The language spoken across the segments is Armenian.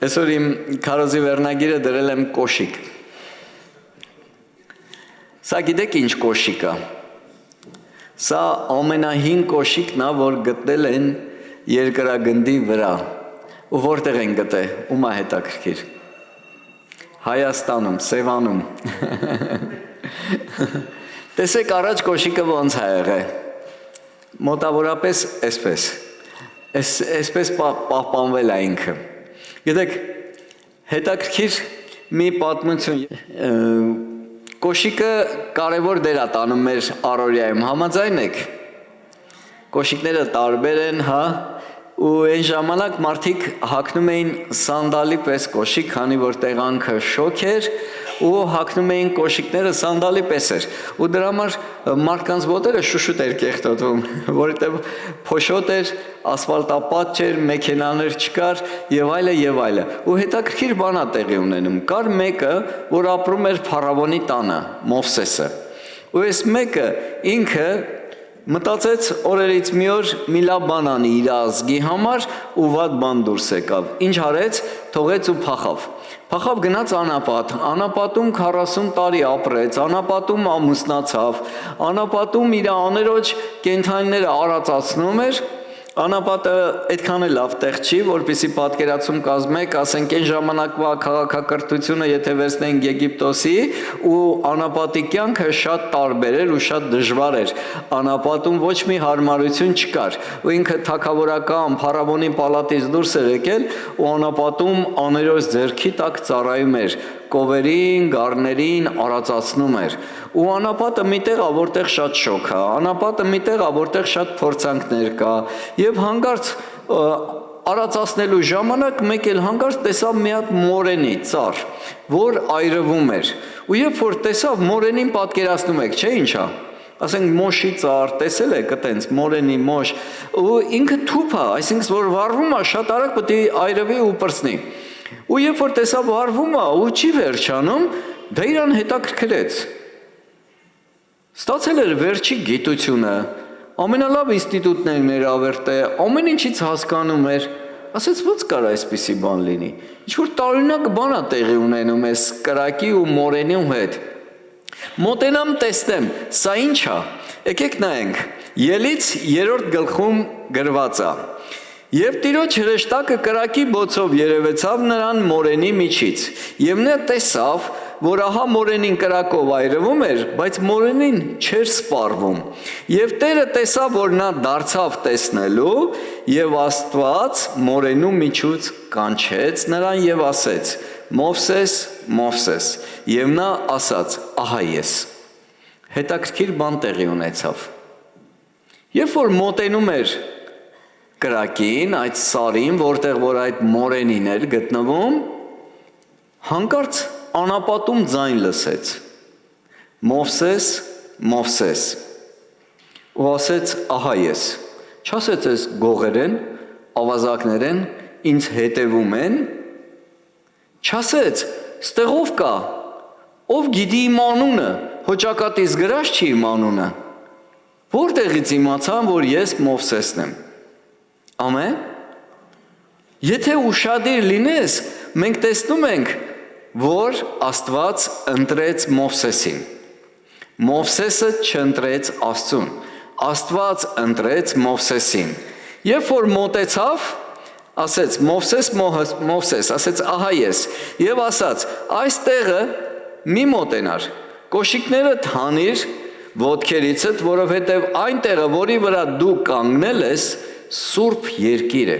Այսօր իմ քարոզի վերնագիրը դրել եմ կոշիկ։ Սա գիտեք ինչ կոշիկ է։ Սա ամենահին կոշիկն է, որ գտնել են երկրագնդի վրա։ Ու որտեղ են գտել, ում է հետաքրքիր։ Հայաստանում, Սևանում։ Տեսեք առաջ կոշիկը ոնց է եղել։ Մոտավորապես այսպես։ Այսպես պահպանվել է ինքը։ Գիտեք, հետաքրքիր մի պատմություն։ Կոշիկը կարևոր դեր է տանում մեր առօրյայում, համաձայն եք։ Կոշիկները տարբեր են, հա, ու այն ժամանակ մարդիկ հագնում էին սանդալի պես կոշիկ, քանի որ տեղանքը շոգ էր, ու հագնում էին կոշիկները սանդալի պես էր, ու դրա համար մարդկանց ոտերը շուշուտ էր կեղտոտվում, որովհետև փոշոտ էր, ասֆալտապատ չէր, մեքենաներ չկար, եւ այլը, ու հետաքրքիր բան է տեղի ունենում։ Կար մեկը, որ ապրում էր փարավոնի տանը, Մովսեսը, ու այս մեկը ինքը մտածեց օրերից մի օր մի լավ բան անի իր ազգի համար ու վատ բան դուրս եկավ։ Ինչ արեց, թողեց ու փախավ։ Փախավ գնաց անապատ, անապատում 40 տարի ապրեց, անապատում ամուսնացավ, անապատում իր աներոջ կենդանիները արածացնում էր, անապատը այդքան է լավ տեղ չի, որպեսզի պատկերացում կազմեք, ասենք այն ժամանակվա քաղաքակրթությունը, եթե վերցնենք Եգիպտոսի, ու անապատի կյանքը շատ տարբեր էր ու շատ դժվար էր։ Անապատում ոչ մի հարմարություն չկար, ու ինքը թագավորական փարավոնի պալատից դուրս էր եկել, ու անապատում աներոջ ձեռքի տակ ծառայում էր, կովերին, գառներին արածացնում էր։ Ու անապատը միտեղ ա, որտեղ շատ շոգ է, անապատը միտեղ ա, որտեղ շատ փորձանքներ կա, եւ հանկարծ արածացնելու ժամանակ մեկ էլ հանկարծ տեսավ մի հատ մորենի ծառ, որ այրվում էր։ Ու երբ որ տեսավ մորենին, պատկերացնում եք, չէ՞ ինչ է։ Ասենք մոշի ծառ, տեսել եք այտենց մորենի մոշ, ու ինքը թուփ է, այսինքն որ վառվում է, շատ արագ պետք է այրվի ու պրծնի։ Ու երբ որ տեսավ վառվում է ու չի վերջանում, դա իրան հետաքրքրեց։ Ստացել էր վերջի գիտությունը, ամենալավ ինստիտուտներն էր ավերտել, ամեն ինչից հասկանում էր, ասեց ո՞նց կար այսպիսի բան լինի։ Ինչ-որ տարօրինակ բան է տեղի ունենում այս կրակի ու մորենի հետ։ Մոտենամ տեսնեմ, սա ինչ է։ Եկեք նայենք, Ելից 3-րդ գլխում գրված է. Եվ Տիրոջ հրեշտակը կրակի բոցով երևեցավ նրան մորենի միջից, եւ նա տեսավ, որ ահա մորենին կրակով այրվում էր, բայց մորենին չէր սպառվում։ Եվ Տերը տեսավ, որ նա դարձավ տեսնելու, եւ Աստված մորենու միջուց կանչեց նրան եւ ասեց. Մովսես, Մովսես, եւ նա ասաց. ահա ես։ Հետաքրքիր բան տեղի ունեցավ։ Երբ որ մոտենում էր կրակին, այդ սարին, որտեղ որ այդ մորենին էր գտնվում, հանկարծ անապատում ձայն լսեց. Մովսես, Մովսես, ու ասեց. ահա ես։ Չասեց ես գողերեն, ավազակներեն, ինձ հետևում են, չասեց, ստեղով կա, ով գիտի իմ անունը, հոճակատից գրած չի իմ անունը, որտեղից իմացան, որ ես Մովսեսն եմ։ Ամեն։ Եթե ուշադիր լինես, մենք տեսնում ենք, որ Աստված ընտրեց Մովսեսին։ Մովսեսը չընտրեց Աստծուն, Աստված ընտրեց Մովսեսին։ Երբ որ մոտեցավ, ասեց. Մովսես, Մովսես, ասեց. ահա ես, եւ ասաց. այս տեղը մի մոտենար, կոշիկները թանիր ոտքերիցդ, որովհետև այն տեղը, որի վրա դու կանգնել ես, Սուրբ երկիր է։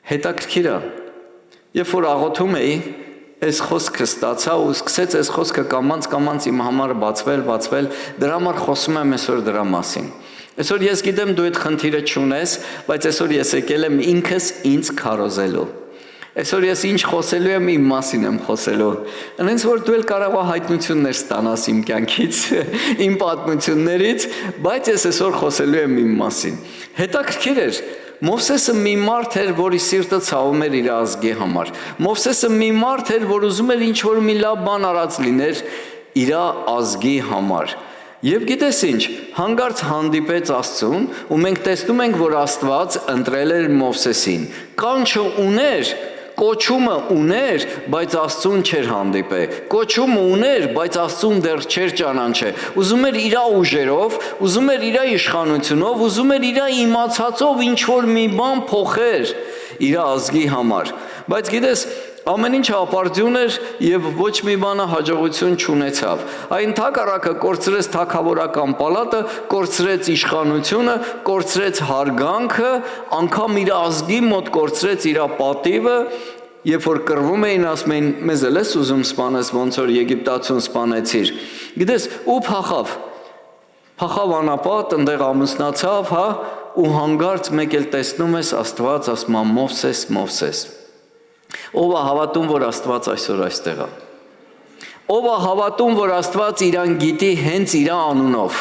Հետաքրքիր է։ Երբ որ աղոթում էի, այս խոսքը ստացա ու սկսեց այս խոսքը կամաց իմ համար բացվել, դրա համար խոսում եմ այսօր դրա մասին։ Այսօր ես գիտեմ դու այդ խնդիրը չունես, բայց այսօր ես եկել եմ ինքս ինձ քարոզելու։ Այսօր ես ինչ խոսելու եմ, իմ մասին եմ խոսելու։ Այնց որ դու էլ կարող ես հայտնություններ ստանաս իմ կյանքից, իմ պատմություններից, բայց ես այսօր խոսելու եմ իմ մասին։ Հետաքրքիր էր, Մովսեսը մի մարդ էր, որի սիրտը ցավում էր իր ազգի համար։ Մովսեսը մի մարդ էր, որ ուզում էր ինչ-որ մի լավ բան արած լիներ իր ազգի համար։ Եվ գիտես ինչ, հանկարծ հանդիպեց Աստծուն, ու մենք տեսնում ենք, որ Աստված ընտրել էր Մովսեսին։ Կանչը ուներ, կոչումը ուներ, բայց Աստծուն չէր հանդիպել։ Կոչումը ուներ, բայց Աստծուն դեռ չէր ճանաչել։ Ուզում էր իր ուժերով, ուզում էր իր իշխանությունով, ուզում էր իր իմացածով ինչ որ մի բան փոխեր իր ազգի համար։ Բայց գիտես, ամեն ինչ ապարդյուն էր եւ ոչ մի բանը հաջողություն չունեցավ։ Այն թակարակը կորցրեց թակավորական պալատը, կորցրեց իշխանությունը, կորցրեց հարգանքը, անգամ իր ազգի մոտ կորցրեց իր պատիվը, երբ որ կռվում էին, ասում էին, մեզ էլ ես ուզում սպանես, ոնց որ Եգիպտացուն սպանեցիր։ Գիտես, ու փախավ անապատ, այնտեղ ամուսնացավ, հա, ու հանգարց մեկ էլ տեսնում ես Աստված ասում է Մովսես, Մովսես։ Ով է հավատում, որ Աստված այսօր այստեղ է։ Ով է հավատում, որ Աստված իրան գիտի հենց իր անունով։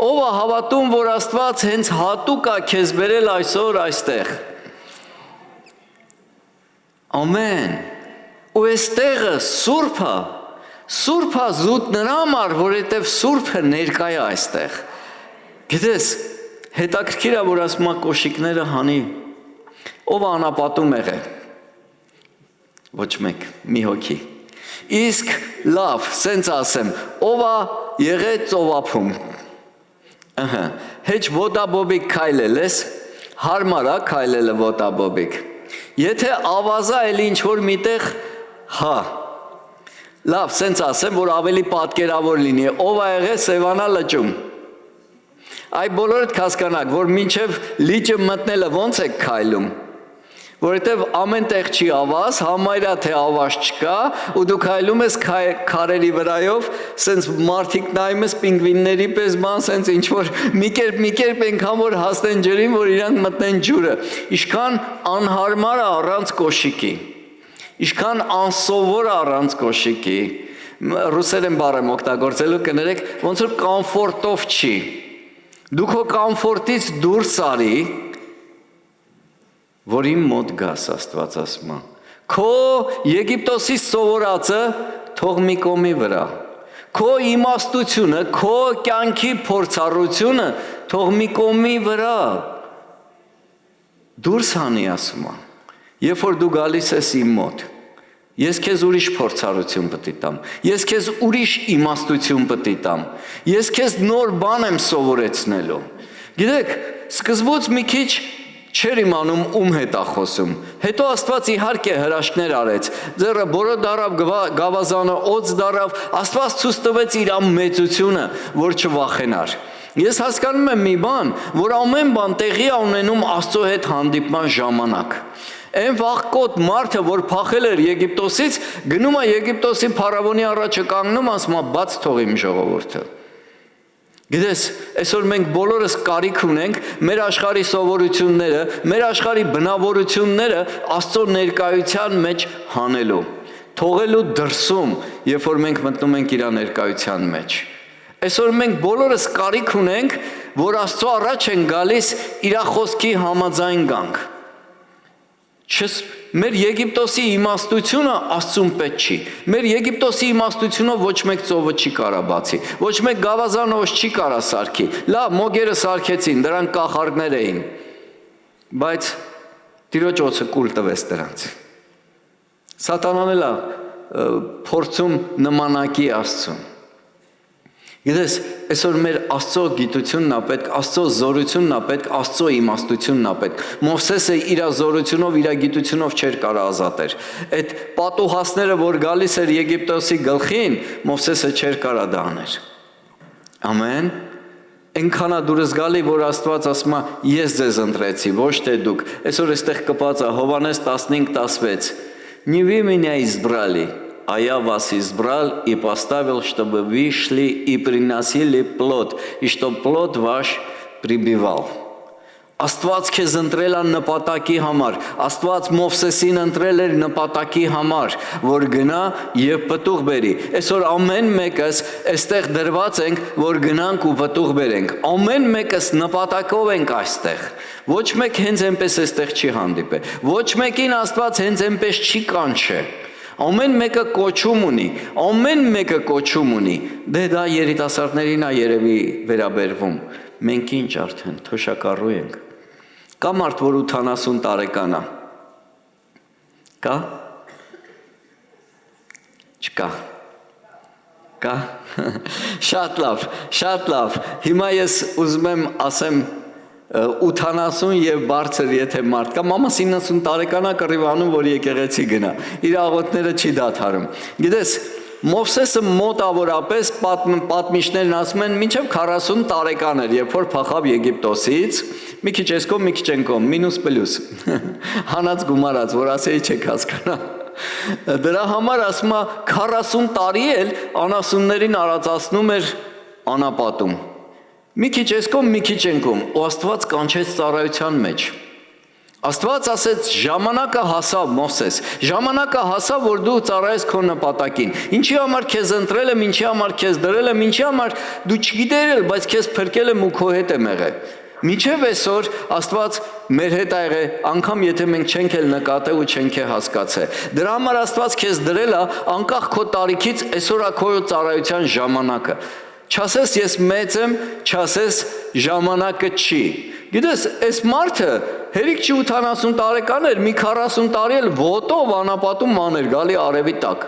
Ով է հավատում, որ Աստված հենց հատուկ է քեզ բերել այսօր այստեղ։ Ամեն։ Ու այստեղը Սուրբ է զուտ նրա համար, որովհետև Սուրբը ներկա է այստեղ։ Գիտես, հետաքրքիր է, որ ասում է կոշիկները հանի։ Ով է անապատում եղել։ Ոչ մեկ, մի հոգի։ Իսկ լավ, սենց ասեմ, ով է եղել ծովափում։ Հեչ ոտաբոբիկ քայլել ես, հարմար է քայլելը ոտաբոբիկ։ Եթե ավազա էլ ինչ որ միտեղ, հա։ Լավ, սենց ասեմ, որ ավելի պատկերավոր լինի, ով է եղել Սևանա լճում։ Այ բոլորդ կհասկանաք, որ մինչև լիճը մտնելը ոնց է քայլում։ Որովհետև ամեն տեղ չի ավազ, համարյա թե ավազ չկա, ու դու քայլում ես քարերի վրայով, սենց մարդիկ նայում ես պինգվինների պես բան, սենց ինչ որ մի կերպ ենքան որ հասնեն ջրին, որ իրանք մտնեն ջուրը։ Ինչքան անհարմար է առանց կոշիկի, ինչքան անսովոր է առանց կոշիկի, ռուսերեն բառ եմ օգտագործելու կներեք, ոնց որ կոմֆորտով չի։ Դու քո կոմֆորտից դուրս արի, որ իմ մոտ գաս, Աստված ասում է։ Քո Եգիպտոսի սովորածը թող մի կողմի վրա։ Քո իմաստությունը, քո կյանքի փորձառությունը թող մի կողմի վրա։ Դուրս հանի, ասում է։ Երբ որ դու գալիս ես իմ մոտ, ես քեզ ուրիշ փորձառություն պետք է տամ։ Ես քեզ ուրիշ իմաստություն պետք է տամ։ Ես քեզ նոր բան եմ սովորեցնելու։ Գիտեք, սկզբուց մի քիչ չէր իմանում ում հետ է խոսում։ Հետո Աստված իհարկե հրաշքներ արեց։ Ձեռը բորո դարավ, գավազանը օձ դարավ, Աստված ցույց տվեց իր մեծությունը, որ չվախենար։ Ես հասկանում եմ մի բան, որ ամեն բան տեղի է ունենում Աստծո հետ հանդիպման ժամանակ։ Այն վաղկոտ մարդը, որ փախել էր Եգիպտոսից, գնում է Եգիպտոսի փարավոնի առաջը կանգնում, ասում է՝ բաց թող իմ ժողովուրդը։ Գիտես, այսօր մենք բոլորս կարիք ունենք մեր աշխարհի սովորությունները, մեր աշխարհի բնավորությունները Աստծո ներկայության մեջ հանելու, թողելու դրսում, երբ որ մենք մտնում ենք իր ներկայության մեջ։ Այսօր մենք բոլորս կարիք ունենք, որ Աստծո առաջ են գալիս իր խոսքի համաձայն գանք։ Մեր Եգիպտոսի իմաստությունը Աստծուն պետք չի։ Մեր Եգիպտոսի իմաստությունով ոչ մեկ ծովը չի կարա բացի, ոչ մեկ գավազանոց չի կարա սարքի։ Լավ, մոգերը սարքեցին, դրանք կախարդներ էին, բայց Տիրոջ օձը կուլ տվեց դրանց։ Սատանան էլ է փորձում նմանակի Աստծուն։ Գիտես, այսօր մեր Աստծո գիտությունն է պետք, Աստծո զորությունն է պետք, Աստծո իմաստությունն է պետք։ Մովսեսը իր զորությունով, իր գիտությունով չէր կարող ազատել։ Այդ պատուհասները, որ գալիս էր Եգիպտոսի գլխին, Մովսեսը չէր կարող դա անել։ Ամեն։ Այնքան է դուրս գալի, որ Աստված ասում է՝ ես ձեզ ընտրեցի, ոչ թե дук։ Այսօր այստեղ կպած է Հովհաննես 15:16։ Не вы меня избрали, а я вас избрал и поставил, чтобы вы шли и приносили плод, и чтоб плод ваш прибывал. Աստված քեզ ընտրել է նպատակի համար, Աստված Մովսեսին ընտրել էր նպատակի համար, որ գնա եւ պտուղ բերի։ Այսօր ամեն մեկս այստեղ դրված ենք, որ գնանք ու պտուղ բերենք։ Ամեն մեկս նպատակով ենք այստեղ։ Ոչ մեկ հենց այնպես այստեղ չի հանդիպել։ Ոչ մեկին Աստված հենց այնպես չի կանչել։ Ամեն մեկը կոչում ունի, դե դա երիտասարդներին է երևի վերաբերվում, մենք ինչ արդեն թոշակառու ենք, կա մարդ, որ 80 տարեկան է, կա, չկա, կա, շատ լավ, հիմա ես ուզում եմ ասեմ 80 և բարձր եթե մարդ կա, մամաս 90 տարեկան է կռիվանում, որ եկեղեցի գնա, իր աղոթները չի դադարում, գիտես, Մովսեսը մոտավորապես պատմիչներն ասում են մինչև 40 տարեկան էր, երբ որ փախավ Եգիպտոսից, մի քիչ էս կողմ, մի քիչ այն կողմ, մինուս պլյուս, հանած գումարած, որ ասեի չեք հասկանա, դրա համար ասում է 40 տարի էլ անասուններին արածացնում էր անապատում, մի քիչ էս կողմ, մի քիչ այն կողմ, ու Աստված կանչեց ծառայության մեջ, Աստված ասեց ժամանակը հասավ Մովսես, ժամանակը հասավ, որ դու ծառայես քո նպատակին, ինչի համար քեզ ընտրել եմ, ինչի համար քեզ դրել եմ, ինչի համար դու չգիտեր էլ, բայց քեզ փրկել եմ ու քո հետ եմ եղել, մինչև այսօր Աստված մեր հետ ա եղել, անգամ եթե մենք չենք էլ նկատել ու չենք էլ հասկացել, դրա համար Աստված քեզ դրել է անկախ քո տարիքից, այսօր է քո ծառայության ժամանակը, չասես ես մեծ եմ, չասես ժամանակը չի, գիտես, այս մարդը հերիք չի 80 տարեկան էր, մի 40 տարի էլ ոտով անապատում մաներ, գալի արևի տակ,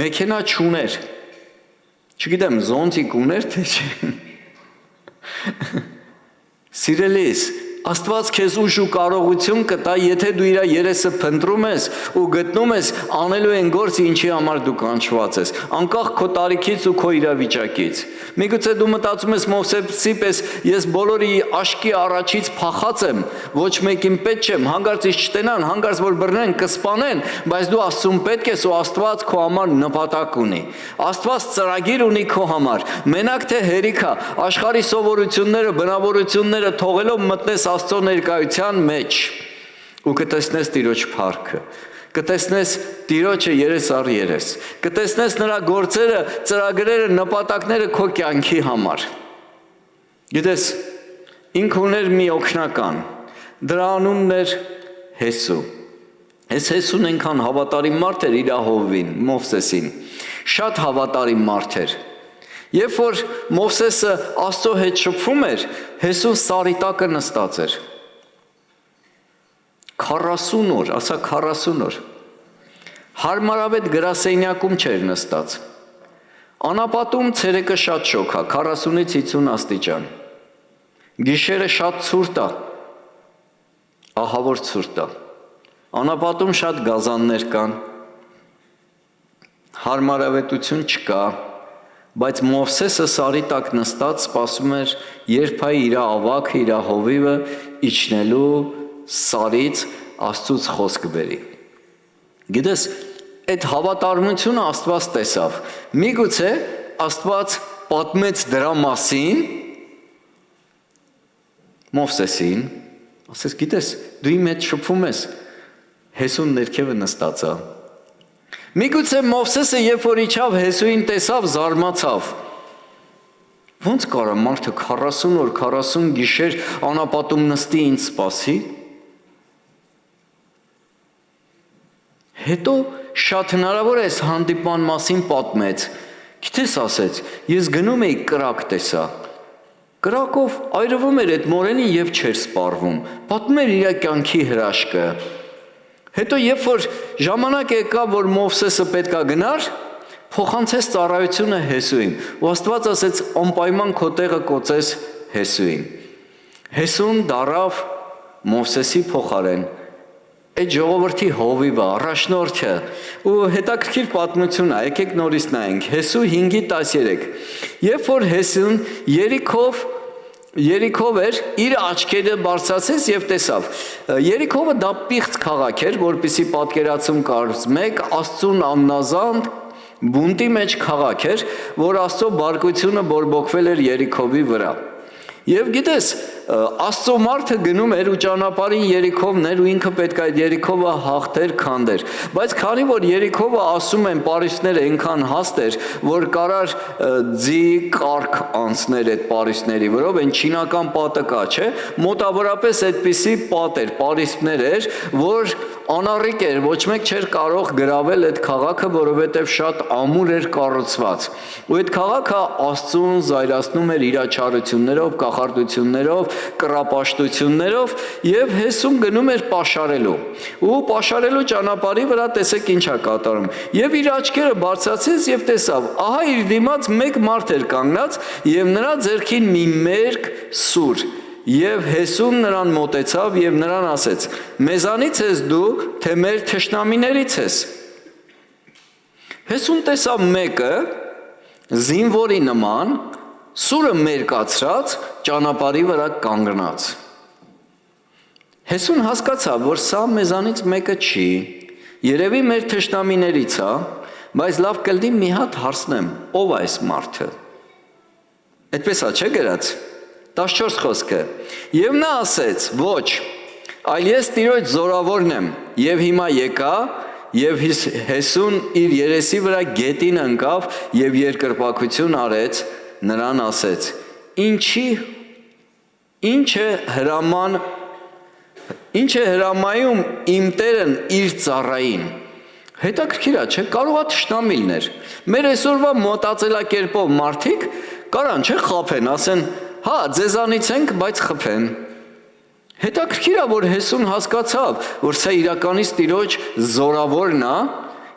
մեքենա չուներ, չգիտեմ, զոնտիկ ուներ, թե չէ, սիրելիս, Աստված քեզ ուժ ու կարողություն կտա, եթե դու իր երեսը փնտրում ես ու գտնում ես անելու են գործը, ինչի համար դու կանչված ես, անկախ քո տարիքից ու քո իրավիճակից։ Միգուցե դու մտածում ես Մովսեսի պես ես բոլորի աշկի առաջից փախած եմ, ոչ մեկին պետք չեմ, հանկարծ ինձ չտենան, հանկարծ որ բռնեն, կսպանեն, բայց դու Աստծուն պետք ես ու Աստված քո համար նպատակ ունի։ Աստված ծրագիր ունի քո համար։ Մենակ թե հերիքա, աշխարհի սովորությունները, բնավորությունները թողելով մտնես Աստծո ներկայության մեջ ու կտեսնես Տիրոջ փառքը, կտեսնես Տիրոջը երես առ երես, կտեսնես նրա գործերը, ծրագրերը, նպատակները քո կյանքի համար։ Գիտես, ինքը ուներ մի օգնական, դրա անունն էր Հեսու։ Այս Հեսուն այնքան հավատարիմ մարդ էր իր հովվին, Մովսեսին, շատ հավատարիմ մարդ էր։ Երբ որ Մովսեսը Աստծո հետ շփվում էր, Հեսուն սարի տակը նստած էր։ 40 օր, ասա 40 օր։ Հարմարավետ գրասենյակում չէր նստած։ Անապատում ցերեկը շատ շոգ է, 40-ից 50 աստիճան։ Գիշերը շատ ցուրտ է, ահավոր ցուրտ է։ Անապատում շատ գազաններ կան։ Հարմարավետություն չկա։ Բայց Մովսեսը սարի տակ նստած սպասում էր, երբ է իր ավագը, իր հովիվը իջնելու սարից Աստծուց խոսք բերի։ Գիտես, այդ հավատարմությունը Աստված տեսավ։ Միգուցե Աստված պատմեց դրա մասին Մովսեսին, ասես գիտես, դու իմ հետ շփվում ես, Հեսուն ներքևը նստած է։ Միգուցե Մովսեսը երբ որ իջավ Հեսուին տեսավ, զարմացավ։ Ոնց կարա մարդը 40 օր, 40 գիշեր անապատում նստի ինձ սպասի։ Հետո շատ հնարավոր է այս հանդիպման մասին պատմեց։ Գիտես ասեց, ես գնում էի կրակ տեսա։ Կրակով այրվում էր այդ մորենին և չէր սպառվում։ Պատմում էր իր կյանքի հրաշքը։ Հետո երբ որ ժամանակ եկա, որ Մովսեսը պետքա գնար, փոխանցեց ծառայությունը Հեսուին, ու Աստված ասեց անպայման քո տեղը կոծես Հեսուին։ Հեսուն դառավ Մովսեսի փոխարեն, այդ ժողովրդի հովիվը, առաջնորդը, ու հետաքրքիր պատմություն է, եկեք նորից նայենք, Հեսու 5:13, երբ որ Հեսուն Երիքով էր, իր աչքերը բարձրացեց և տեսավ։ Երիքովը դա պիղծ քաղաք էր, որպեսզի պատկերացում կազմեք, Աստծուն աննազանդ բունտի մեջ քաղաք էր, որ Աստծո բարկությունը բորբոքվել էր Երիքովի վրա։ Եվ գիտես, Աստծո մարդը գնում էր ու ճանապարհին Երիքովն էր ու ինքը պետք է այդ Երիքովը հաղթեր, քանդեր։ Բայց քանի որ Երիքովը ասում են պարիսպները այնքան հաստ էր, որ կարար ձի կարգ անցներ այդ պարիսպների վրով, այն չինական պատը կա, չէ՞։ Մոտավորապես այդպիսի պատ էր, պարիսպներ էր, որ անառիկ էր, ոչ մեկ չէր կարող գրավել այդ քաղաքը, որովհետև շատ ամուր էր կառուցված։ Ու այդ քաղաքը Աստծուն զայրացնում էր իր չարություններով, կախարդություններով, կռապաշտություններով եւ Հեսուն գնում էր պաշարելու։ Ու պաշարելու ճանապարհի վրա տեսեք ինչ է կատարում։ Եվ իր աչքերը բարձրացրեց եւ տեսավ, ահա իր դիմաց մեկ մարդ էր կանգնած եւ նրա ձեռքին մի մերկ սուր։ Եվ Հեսուն նրան մոտեցավ եւ նրան ասեց. «Մեզանից ես դու, թե մեր թշնամիներից ես»։ Հեսուն տեսավ մեկը զինվորի նման, սուրը մերկացրած, ճանապարհի վրա կանգնած։ Հեսուն հասկացավ, որ սա մեզանից մեկը չի, երևի մեր թշնամիներից է, բայց լավ կլինի մի հատ հարցնեմ, ով է այս մարդը։ Այդպես է, չէ՞ գրած։ 14 խոսքը։ Եվ նա ասեց. ոչ, այլ ես Տիրոջ զորավորն եմ, եւ հիմա եկա, եւ Հեսուն իր երեսի վրա գետին ընկավ եւ երկրպագություն արեց, նրան ասեց. ինչ է հրամայում իմ Տերն իր ծառային։ Հետաքրքիր է, չէ՞, կարող է թշնամի լիներ։ Մեր այսօրվա մոտածելակերպով մարդիկ կարան, չէ՞, խափեն, ասեն. հա, ձեզանից ենք, բայց խփեն։ Հետաքրքիր է, որ Հեսուն հասկացավ, որ սա իրականից Տիրոջ զորավորն է,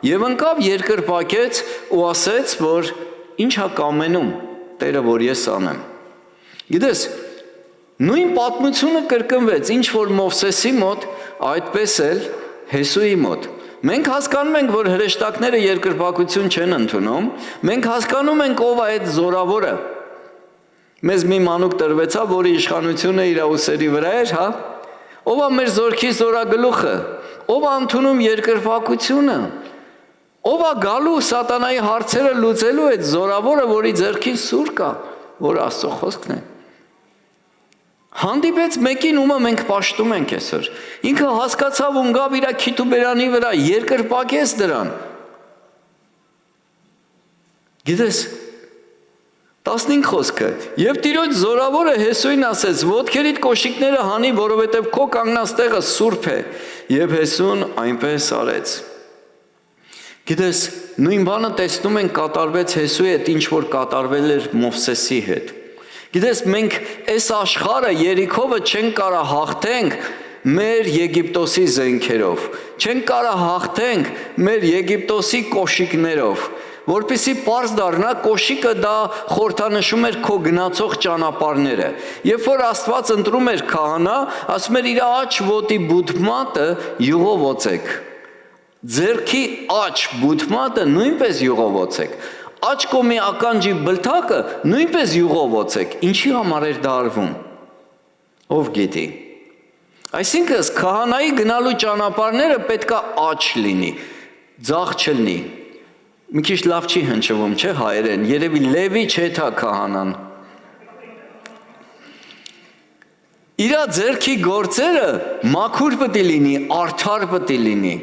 եւ ընկավ երկրպագեց ու ասեց, որ ինչ է կամենում Տերը, որ ես անեմ։ Գիտես, նույն պատմությունը կրկնվեց, ինչ որ Մովսեսի մոտ, այդպես էլ Հեսուի մոտ։ Մենք հասկանում ենք, որ հրեշտակները երկրպագություն չեն ընդունում, մենք հասկանում ենք ով է այդ զորավորը։ Մեզ մի մանուկ տրվեցավ, որի իշխանությունը իր ուսերի վրա էր, հա։ Ով է մեր զորքի զորագլուխը, ով է ընդունում երկրպագությունը, ով է գալու սատանայի հարցերը լուծելու այդ զորավորը, որի ձեռքին սուր կա, որ Աստծո խոսքն է։ Հանդիպեց մեկին, ումը մենք պաշտում ենք այսօր։ Ինքը հասկացավ ու գավ իր քիթուբերանի վրա, երկրպագեց դրան։ Գիտես, 15 խոսքը, եւ Տիրոջ զորավորը Հեսուին ասեց. ոտքերիդ կոշիկները հանի, որովհետեւ քո կանգնած տեղը սուրբ է, եւ Հեսուն այնպես արեց։ Գիտես, նույն բանը տեսնում ենք կատարվեց Հեսուի հետ, ինչ որ կատարվել էր Մովսեսի հետ։ Գիտես, մենք այս աշխարհը Երիքովը չենք կարող հաղթենք մեր Եգիպտոսի զենքերով, չենք կարող հաղթենք մեր Եգիպտոսի կոշիկներով, որպեսզի պարզ դառնա, կոշիկը դա խորհրդանշում էր քո գնացող ճանապարհները։ Երբ որ Աստված ընտրում էր քահանա, ասում էր իր աջ ոտի բութմատը յուղովոցեք։ Ձեռքի աջ բութմատը նույնպես յուղովոցեք։ Աջ կողմի ականջի բլթակը նույնպես յուղովոցեք։ Ինչի համար էր դա արվում։ Ով գիտի։ Այսինքն քահանայի գնալու ճանապարհները պետքա աջ լինի, ձախ չլինի։ Մի քիչ լավ չի հնչվում, չէ՞ հայերեն, երևի Լևի չէ թա քահանան։ Իրա ձեռքի գործերը մաքուր պետք է լինի, արդար պետք է լինի։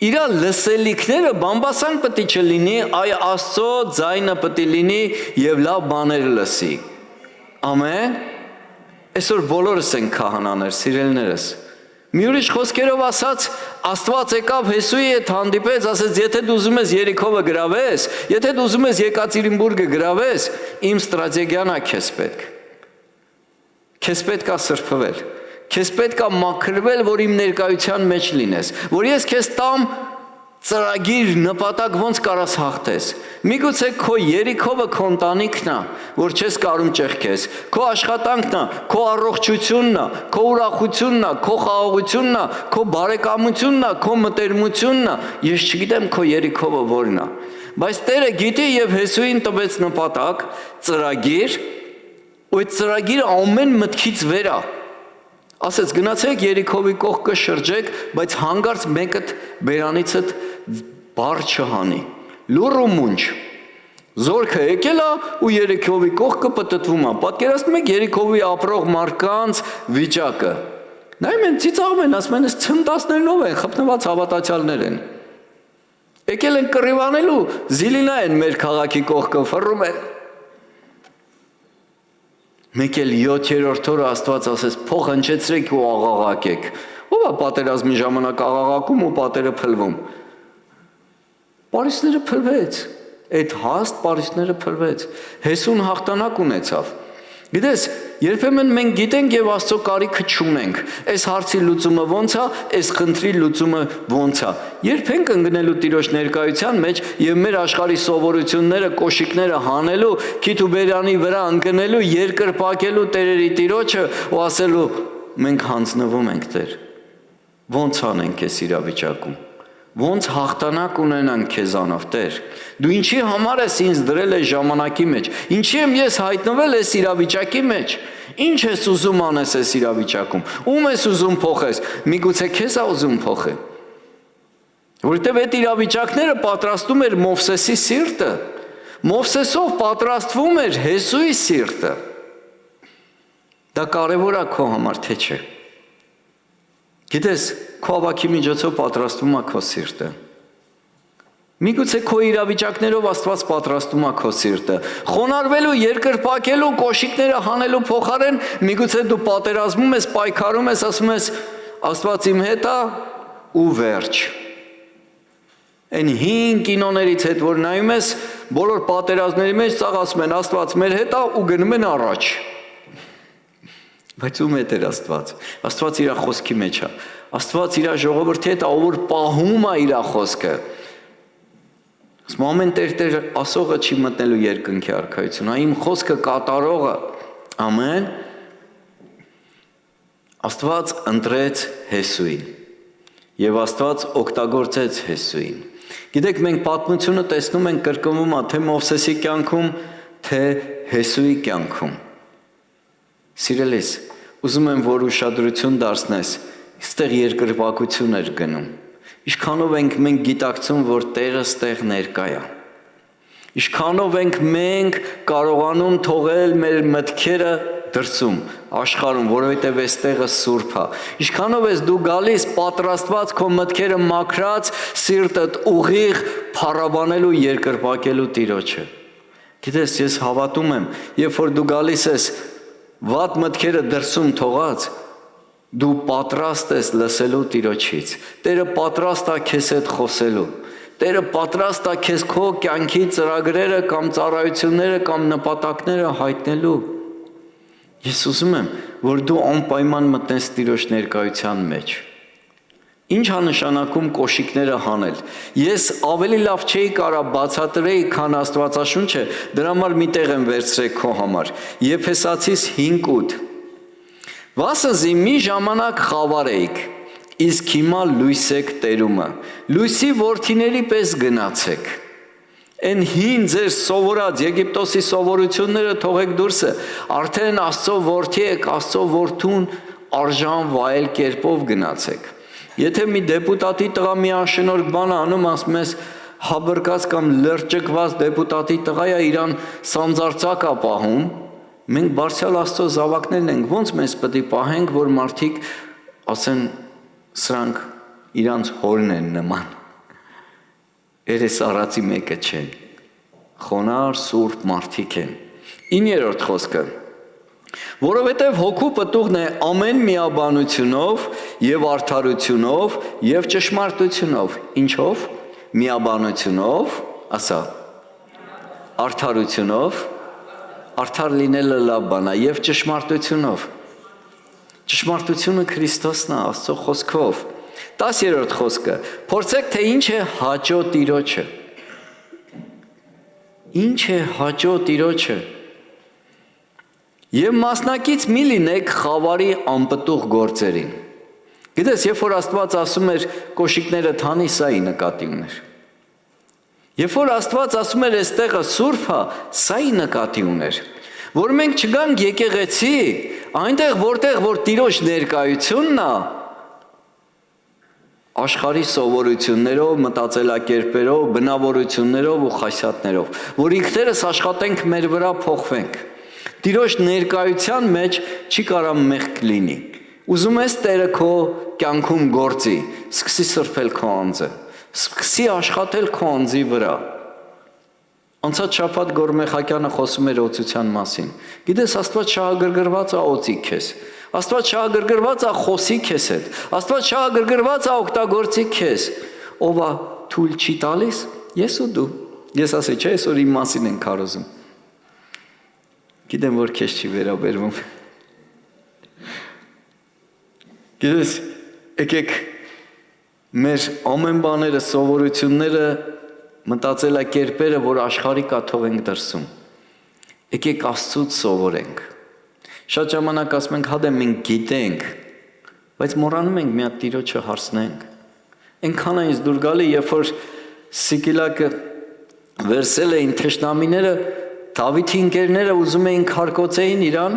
Իրա լսելիքները բամբասան պետք է չլինի, այ Աստծո ձայնը պետք է լինի եւ լավ բաներ լսի։ Ամեն։ Այսօր բոլորս ենք քահանաներ, սիրելիներս։ Մի ուրիշ խոսքերով ասած, Աստված եկավ Հեսուի հետ հանդիպեց, ասեց, եթե դու ուզում ես Երիքովը գրավես, եթե դու ուզում ես Եկատերինբուրգը գրավես, իմ ստրատեգիան է քեզ պետք։ Քեզ պետք է սրբվել, քեզ պետք է մաքրվել, որ իմ ներկայության մեջ լինես, որ ես քեզ տամ ծրագիր, նպատակ ոնց կարաս հաղթես։ Միգուցե քո Երիքովը քո ընտանիքն է, որ չես կարում ճեղքես, քո աշխատանքն է, քո առողջությունն է, քո ուրախությունն է, քո խաղաղությունն է, քո բարեկամությունն է, քո մտերմությունն է, ես չգիտեմ քո Երիքովը որն է։ Բայց Տերը գիտի եւ Հեսուին տվեց նպատակ, ծրագիր, ու այդ ծրագիրը ամեն մտքից վեր է։ Ասեց գնացեք Երիքովի կողքը շրջեք, բայց հանգարց մեկը բերանիցդ բար չհանի։ Լուռ ու մունջ։ Զորքը եկել է ու Երիքովի կողքը պտտվում է։ Պատկերացնում եք Երիքովի ապրող մարդկանց վիճակը։ Նայում են, ծիծաղում են, ասում են, այս ցնդասներով են, խփնված հավատացյալներ են։ Եկել են կռիվանելու, զիլինա են մեր քաղաքի կողքը, ֆռում են։ Մեկ էլ 7-րդ օրը Աստված ասեց, փող հնչեցրեք ու աղաղակեք։ Ո՞վ է պատերազմի ժամանակ աղաղակում ու պատերը փլվում։ Պարիսները փլվեց։ Այդ հաստ Պարիսները փլվեց։ Հեսուն հաղթանակ ունեցավ։ Գիտես, երբեմն մենք գիտենք եւ Աստծո կարիքը չունենք։ Այս հարցի լուծումը ո՞նց է, այս խնդրի լուծումը ո՞նց է։ Երբենք ընկնելու Տիրոջ ներկայության մեջ եւ մեր աշխարհի սովորությունները, կոշիկները հանելու, քիթուբերանի վրա ընկնելու, երկրպագելու Տերերի Տիրոջը ու ասելու մենք հանձնվում ենք Տեր։ Ո՞նց անենք այս իրավիճակում։ Ոնց հաղթանակ ունենանք քեզանով Տեր։ Դու ինչի համար ես ինձ դրել այս ժամանակի մեջ։ Ինչի եմ ես հայտնվել այս իրավիճակի մեջ։ Ինչ ես ուզում անես այս իրավիճակում։ Ում ես ուզում փոխես։ Միգուցե քեզ է ուզում փոխել։ Որովհետև այդ իրավիճակները պատրաստում էր Մովսեսի սիրտը։ Մովսեսով պատրաստվում էր Հեսուի սիրտը։ Դա կարևոր է քո համար, թե չէ։ Գիտես, քո ավագի միջոցով պատրաստվում է քո սիրտը։ Միգուցե քո իրավիճակներով Աստված պատրաստում է քո սիրտը։ Խոնարհվելու, երկրպագելու, կոշիկները հանելու փոխարեն միգուցե դու պատերազմում ես, պայքարում ես, ասում ես Աստված իմ հետ է ու վերջ։ Այն 5 կինոներից հետ որ նայում ես, բոլոր պատերազմների մեջ ցավ ասում են Աստված մեր հետ է ու գնում են առաջ։ Բայց ում հետ էր Աստված։ Աստված իր խոսքի մեջ է։ Աստված իր ժողովրդի հետ ով որ պահում է իր խոսքը։ Ասում ամեն Տեր ասողը չի մտնելու երկնքի արքայություն, այ իմ խոսքը կատարողը։ Ամեն։ Աստված ընտրեց Հեսուին։ Եվ Աստված օգտագործեց Հեսուին։ Գիտեք, մենք պատմությունը տեսնում ենք կրկնվում է թե Մովսեսի կյանքում, թե Հեսուի կյանքում։ Սիրելիս, ուզում եմ, որ ուշադրություն դարձնես, այստեղ երկրպագություն էր գնում։ Ինչքանով ենք մենք գիտակցում, որ Տերը ստեղ ներկա է։ Ինչքանով ենք մենք կարողանում թողել մեր մտքերը դրսում, աշխարհում, որովհետև այստեղը սուրբ է։ Ինչքանով ես դու գալիս պատրաստված քո մտքերը մաքրած, սիրտդ ուղիղ փառաբանելու երկրպագելու Տիրոջը։ Գիտես, ես հավատում եմ, երբ որ դու գալիս ես վատ մտքերը դրսում թողած, դու պատրաստ ես լսելու Տիրոջից։ Տերը պատրաստ է քեզ հետ խոսելու։ Տերը պատրաստ է քեզ քո կյանքի ծրագրերը կամ ծառայությունները կամ նպատակները հայտնելու։ Ես ուզում եմ, որ դու անպայման մտնես Տիրոջ ներկայության մեջ։ Ինչ է նշանակում կոշիկները հանել։ Ես ավելի լավ չէի կարող բացատրեի, քան Աստվածաշունչը, դրա համար մի տեղ եմ վերցրել քո համար։ Եփեսացիս 5:8 Վասնզի մի ժամանակ խավար էիք, իսկ հիմա լույս եք տերումը, լույսի որդիների պես գնացեք։ Այն հին ձեր սովորած Եգիպտոսի սովորությունները թողեք դուրսը, արդեն Աստծո որդի եք, Աստծո որդուն արժան վայել կերպով գնացեք։ Եթե մի դեպուտատի տղա մի անշնորհք բան անում, ասում ես հաբրկած կամ լրջկված դեպուտատի տղա է իրան սանձարծակ է պահում, մենք բարձրալ Աստծո զավակներն ենք, ոնց մենք պետք է պահենք, որ մարդիկ ասեն սրանք իրանց հորն են նման։ Երես արածի մեկը չեն, խոնար սուրբ մարդիկ են։ 9-րդ խոսքը Որովհետև հոգու պտուղն է ամեն միաբանությունով և արդարությունով և ճշմարտությունով։ Ինչով? Միաբանությունով, ասա, արդարությունով, արդար լինելը լավ բան է, և ճշմարտությունով։ Ճշմարտությունը Քրիստոսն է, Աստծո խոսքով։ 10-րդ խոսքը, փորձեք, թե ինչ է հաճո Տիրոջը։ Ինչ է հաճո Տիրոջը։ Եվ մասնակից մի լինեք խավարի անպտուղ գործերին։ Գիտես, երբ որ Աստված ասում էր կոշիկները թանի, սա ի նկատի ուներ։ Երբ որ Աստված ասում էր այստեղը սուրբ է, սա ի նկատի ուներ։ Որ մենք չգանք եկեղեցի, այնտեղ որտեղ որ Տիրոջ ներկայությունն է, աշխարհի սովորություններով, մտածելակերպերով, բնավորություններով ու խասյաթներով, որ ինքներս աշխատենք մեր վրա փոխվենք։ Տիրոջ ներկայության մեջ չի կարա մեղք լինի։ Ուզում ես Տերը քո կյանքում գործի, սկսի սրբել քո անձը, սկսի աշխատել քո անձի վրա։ Անցած շաբաթ Գոր Մեխակյանը խոսում էր օծության մասին։ Գիտես, Աստված շահագրգռված է օծի քեզ։ Աստված շահագրգռված է խոսի քեզ հետ։ Աստված շահագրգռված է օգտագործի քեզ։ Ով է թույլ չի տալիս, ես ու դու։ Ես ասի, չէ, այսօր իմ մասին են քարոզում։ Գիտեմ, որ քեզ չի վերաբերվում։ Գիտես, եկեք մեր ամեն բաները, սովորությունները, մտածելակերպերը, որ աշխարհի կա, թողենք դրսում։ Եկեք Աստծուց սովորենք։ Շատ ժամանակ ասում ենք, հա դե մենք գիտենք, բայց մոռանում ենք մի հատ Տիրոջը հարցնենք։ Այնքան է ինձ դուր գալի, երբ որ Սիկիլակը վերցել էին թշնամիները, Դավիթի ընկերները ուզում էին քարկոծեին իրան,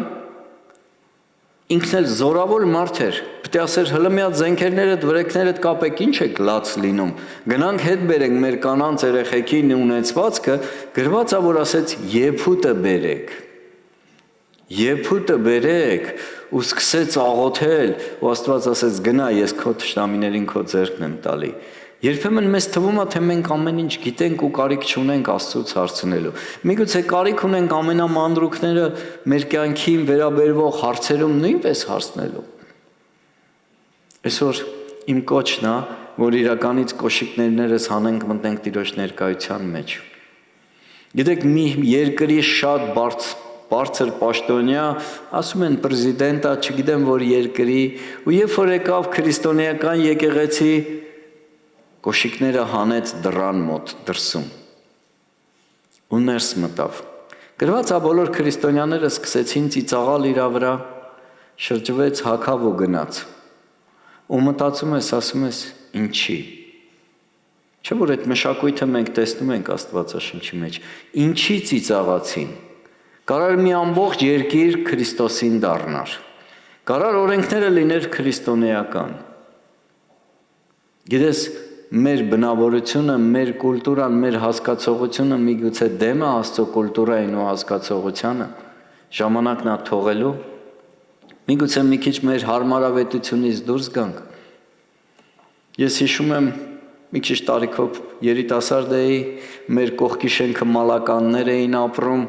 ինքն էլ զորավոր մարդ էր, պետք է ասեր հլը մի հատ զենքերներդ, վրեքներդ կապեք, ինչ եք լաց լինում, գնանք հետ բերենք մեր կանանց երեխեքին ունեցվածքը, գրված է, որ ասեց եփուտը բերեք, ու սկսեց աղոթել, ու Աստված ասեց գնա, ես քո թշնամիներին քո ձեռքն եմ տալի։ Երբեմն մեզ թվում է, թե մենք ամեն ինչ գիտենք ու կարիք չունենք Աստծուց հարցնելու։ Միգուցե կարիք ունենք ամենամանրուքները մեր կյանքին վերաբերվող հարցերում նույնպես հարցնելու։ Այսօր իմ կոչն է, որ իրականից կոշիկներներս հանենք մտնենք Տիրոջ ներկայության մեջ։ Գիտեք, մի երկրի շատ բարձր պաշտոնյա, ասում են պրեզիդենտա, չգիտեմ որ երկրի, ու երբ որ եկավ քրիստոնեական եկեղեցի, կոշիկները հանեց դռան մոտ դրսում ու ներս մտավ։ Գրված է բոլոր քրիստոնյաները սկսեցին ծիծաղալ իր վրա, շրջվեց, հագավ ու գնաց։ Ու մտածում ես, ասում ես, ինչի։ Չէ՞ որ այդ մշակույթը մենք տեսնում ենք Աստվածաշնչի մեջ։ Ինչի ծիծաղացին։ Կարար մի ամբողջ երկիր Քրիստոսին դառնար։ Կարար օրենքները լիներ քրիստոնեական։ Գիտես, մեր բնավորությունը, մեր կուլտուրան, մեր հասկացողությունը միգուցե դեմ է Աստծո կուլտուրային ու հասկացողությանը, ժամանակն է թողելու, միգուցե մի քիչ մեր հարմարավետությունից դուրս գանք։ Ես հիշում եմ, մի քիչ տարիքով երիտասարդ էի, մեր կողքի շենքը մալականներ էին ապրում,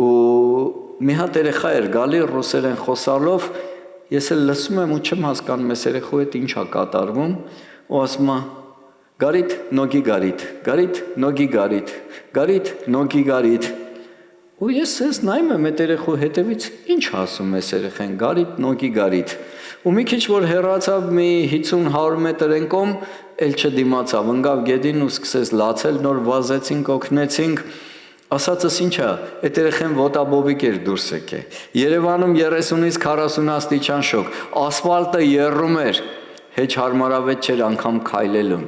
ու մի հատ երեխա էր գալի ռուսերեն խոսալով, ես էլ լսում եմ ու չեմ հասկանում այս երեխու հետ ինչ է կատարվում, ու ասում է Գարիթ, նոգի գարիթ, գարիթ, նոգի գարիթ, գարիթ, նոգի գարիթ։ Ու ես ես նայում եմ այդ երեխու հետևից, ինչ ասում ես երեխեն, գարիթ, նոգի գարիթ։ Ու մի քիչ որ հեռացավ մի 50-100 մետր ընկում, էլ չդիմացավ, ընկավ գետին ու սկսեց լացել, նոր վազեցինք, օգնեցինք, ասածս ինչ է, այդ երեխեն ոտաբոբիկ էր դուրս եկել։ Երևանում 30-ից 40 աստիճան շոգ, ասֆալտը եռում էր, հեչ հարմարավետ չէր անգամ քայլելուն։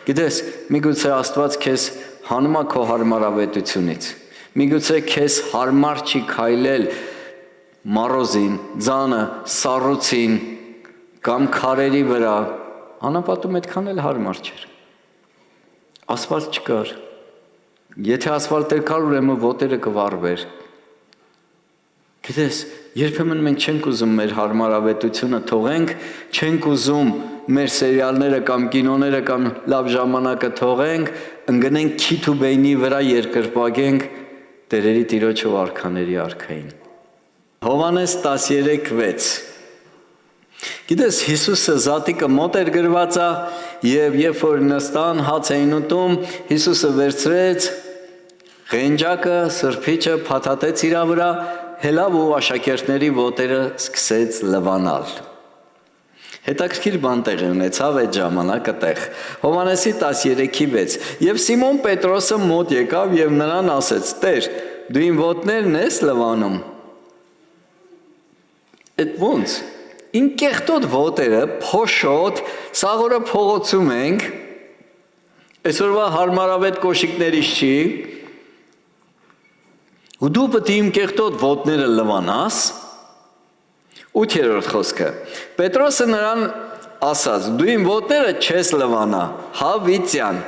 Գիտես, միգուցե Աստված քեզ հանում է քո հարմարավետությունից։ Միգուցե քեզ հարմար չի քայլել մառոզին, ձանը, սառույցին կամ քարերի վրա, անապատում այդքան էլ հարմար չէր։ Ասֆալտ չկար։ Եթե ասֆալտ էր կար, ուրեմն ոտերը կվառվեր։ Գիտես, երբեմն մենք չենք ուզում մեր հարմարավետությունը թողենք, չենք ուզում մեր սերիալները կամ կինոները կամ լավ ժամանակը թողենք, ընկնենք քիթ ու բեյնի վրա երկրպագենք Տերերի Տիրոջ ու արքաների արքային։ Հովհաննես 13:6 Գիտես, Հիսուսը զատիկը մոտ էր գրված է, եւ երբ որ նստան հաց էին ուտում, Հիսուսը վերցրեց ղենջակը, սրբիչը փաթաթեց իր վրա, հելավ ու աշակերտների ոտերը սկսեց լվանալ։ Հետաքրքիր բան տեղի ունեցավ այդ ժամանակը տեղ։ Հովհաննեսի 13:6 Եվ Սիմոն Պետրոսը մոտ եկավ եւ նրան ասեց. Տեր, դու իմ ոտներն ես լվանում։ Այդ ոնց։ Իմ կեղտոտ ոտերը, փոշոտ, սաղորը փողոցում ենք, այսօրվա հարմարավետ կոշիկներից չի, ու դու պետք է իմ կեղտոտ ոտները լվանաս։ 8-րդ խոսքը։ Պետրոսը նրան ասաց. Դու իմ ոտները չես լվանա, հավիտյան։